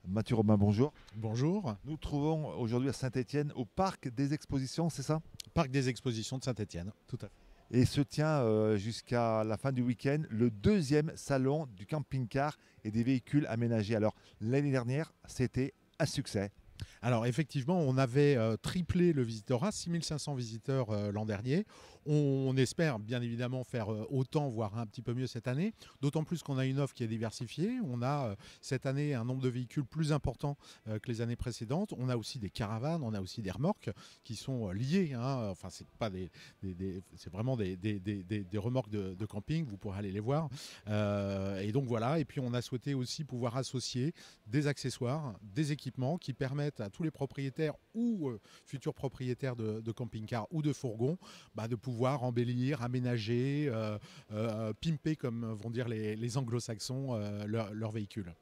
Mathieu Robin, bonjour. Bonjour, Nous trouvons aujourd'hui à Saint-Étienne au Parc des Expositions, c'est ça? Parc des Expositions de Saint-Étienne, tout à fait. Et se tient jusqu'à la fin du week-end le deuxième salon du camping-car et des véhicules aménagés. Alors l'année dernière, c'était un succès. Alors effectivement, on avait triplé le visitorat, 6500 visiteurs l'an dernier. On espère bien évidemment faire autant, voire un petit peu mieux cette année, d'autant plus qu'on a une offre qui est diversifiée. On a cette année un nombre de véhicules plus important que les années précédentes. On a aussi des caravanes, on a aussi des remorques qui sont liées, hein. Enfin, c'est pas c'est vraiment des remorques de camping, vous pourrez aller les voir. Et donc voilà, et puis on a souhaité aussi pouvoir associer des accessoires, des équipements qui permettent à tous les propriétaires ou futurs propriétaires de camping-cars ou de fourgons de pouvoir embellir, aménager, pimper, comme vont dire les anglo-saxons, leur véhicule.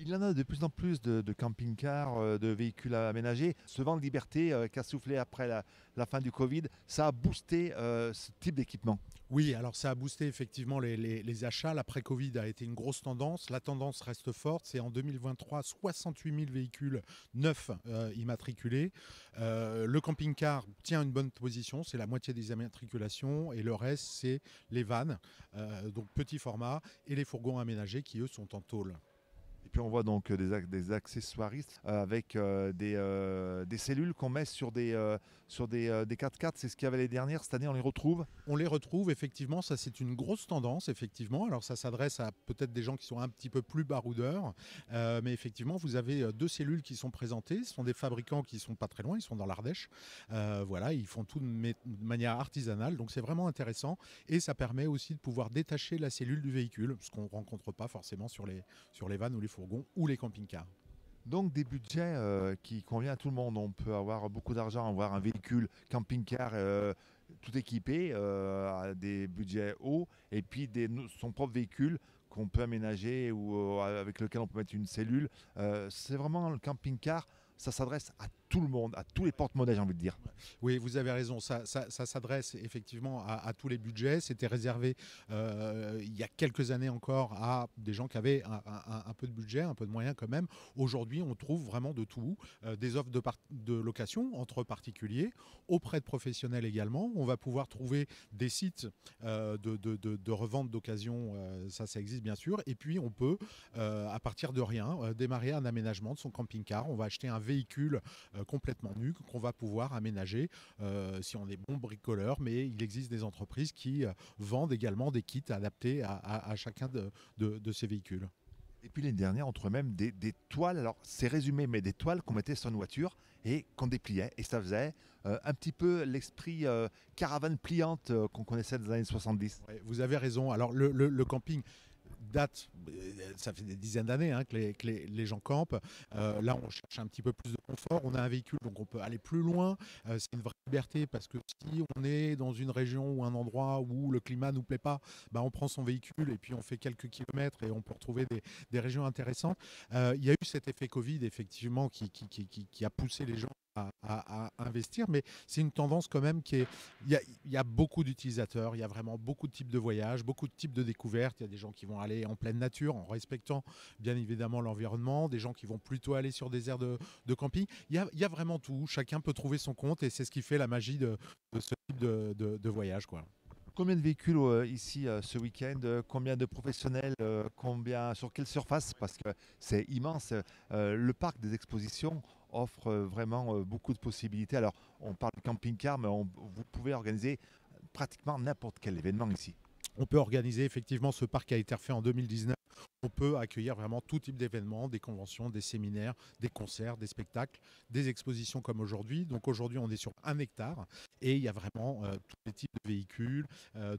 Il y en a de plus en plus de camping-cars, de véhicules aménagés. Ce vent de liberté qui a soufflé après la fin du Covid, ça a boosté ce type d'équipement. Oui, alors ça a boosté effectivement les achats. L'après-Covid a été une grosse tendance. La tendance reste forte. C'est en 2023, 68 000 véhicules neufs immatriculés. Le camping-car tient une bonne position. C'est la moitié des immatriculations. Et le reste, c'est les vannes, donc petit format, et les fourgons aménagés qui, eux, sont en tôle. Et puis on voit donc des accessoiristes avec des cellules qu'on met sur des 4x4. C'est ce qu'il y avait l'année dernière. Cette année, on les retrouve. On les retrouve effectivement, ça c'est une grosse tendance effectivement. Alors ça s'adresse à peut-être des gens qui sont un petit peu plus baroudeurs, mais effectivement vous avez deux cellules qui sont présentées. Ce sont des fabricants qui sont pas très loin, ils sont dans l'Ardèche. Voilà, ils font tout de manière artisanale, donc c'est vraiment intéressant et ça permet aussi de pouvoir détacher la cellule du véhicule, ce qu'on rencontre pas forcément sur les vannes ou les fourgons ou les camping-cars. Donc des budgets qui conviennent à tout le monde. On peut avoir beaucoup d'argent, avoir un véhicule camping-car tout équipé à des budgets hauts, et puis son propre véhicule qu'on peut aménager ou avec lequel on peut mettre une cellule. C'est vraiment le camping-car, ça s'adresse à tout le monde, à tous les porte-monnaies, j'ai envie de dire. Oui, vous avez raison. Ça s'adresse effectivement à tous les budgets. C'était réservé il y a quelques années encore à des gens qui avaient un peu de budget, un peu de moyens quand même. Aujourd'hui, on trouve vraiment de tout. Des offres de location entre particuliers, auprès de professionnels également. On va pouvoir trouver des sites de revente d'occasion. Ça existe bien sûr. Et puis, on peut, à partir de rien, démarrer un aménagement de son camping-car. On va acheter un véhicule complètement nu qu'on va pouvoir aménager si on est bon bricoleur, mais il existe des entreprises qui vendent également des kits adaptés à chacun de ces véhicules. Et puis l'année dernière, on trouvait même des toiles, alors c'est résumé, mais des toiles qu'on mettait sur une voiture et qu'on dépliait. Et ça faisait un petit peu l'esprit caravane pliante qu'on connaissait des années 70. Ouais, vous avez raison. Alors le camping date, ça fait des dizaines d'années que les gens campent. Là, on cherche un petit peu plus de confort. On a un véhicule, donc on peut aller plus loin. C'est une vraie liberté parce que si on est dans une région ou un endroit où le climat nous plaît pas, on prend son véhicule et puis on fait quelques kilomètres et on peut retrouver des régions intéressantes. Il y a eu cet effet Covid, effectivement, qui a poussé les gens à investir, mais c'est une tendance quand même il y a beaucoup d'utilisateurs, il y a vraiment beaucoup de types de voyages, beaucoup de types de découvertes. Il y a des gens qui vont aller en pleine nature en respectant bien évidemment l'environnement, des gens qui vont plutôt aller sur des aires de camping. Il y a vraiment tout, chacun peut trouver son compte et c'est ce qui fait la magie de ce type de voyage, quoi. Combien de véhicules ici ce week-end? Combien de professionnels? Combien, sur quelle surface? Parce que c'est immense. Le parc des expositions offre vraiment beaucoup de possibilités. Alors, on parle de camping-car, mais vous pouvez organiser pratiquement n'importe quel événement ici. On peut organiser effectivement, ce parc a été refait en 2019. On peut accueillir vraiment tout type d'événements, des conventions, des séminaires, des concerts, des spectacles, des expositions comme aujourd'hui. Donc aujourd'hui, on est sur 1 hectare et il y a vraiment tous les types de véhicules,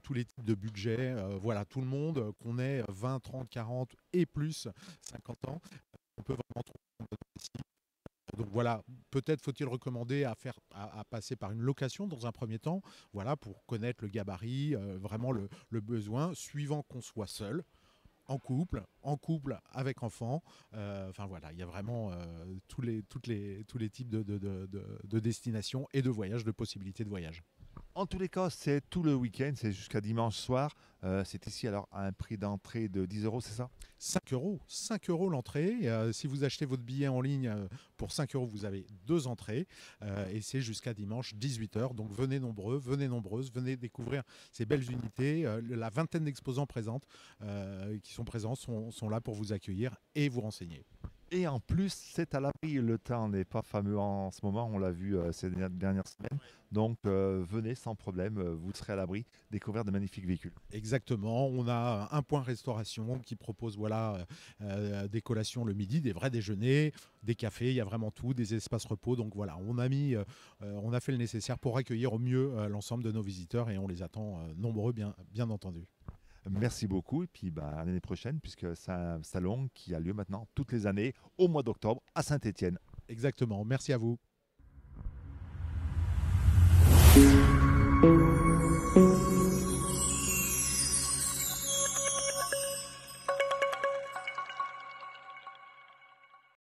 tous les types de budgets. Voilà, tout le monde, qu'on ait 20, 30, 40 et plus 50 ans, on peut vraiment trouver ici. Donc voilà, peut-être faut-il recommander à passer par une location dans un premier temps, voilà, pour connaître le gabarit, vraiment le besoin, suivant qu'on soit seul, en couple avec enfant. Enfin voilà, il y a vraiment tous les types de destinations et de voyages, de possibilités de voyage. En tous les cas, c'est tout le week-end, c'est jusqu'à dimanche soir. C'est ici alors à un prix d'entrée de 10 euros, c'est ça? 5 euros, 5 euros l'entrée. Si vous achetez votre billet en ligne pour 5 euros, vous avez deux entrées. Et c'est jusqu'à dimanche 18 h. Donc venez nombreux, venez nombreuses, venez découvrir ces belles unités. La vingtaine d'exposants qui sont présents sont là pour vous accueillir et vous renseigner. Et en plus, c'est à l'abri. Le temps n'est pas fameux en ce moment, on l'a vu ces dernières semaines. Donc venez sans problème, vous serez à l'abri, découvrir de magnifiques véhicules. Exactement, on a un point restauration qui propose des collations le midi, des vrais déjeuners, des cafés, il y a vraiment tout, des espaces repos. Donc voilà, on a fait le nécessaire pour accueillir au mieux l'ensemble de nos visiteurs et on les attend nombreux, bien entendu. Merci beaucoup. Et puis à l'année prochaine, puisque c'est un salon qui a lieu maintenant toutes les années au mois d'octobre à Saint-Étienne. Exactement, merci à vous.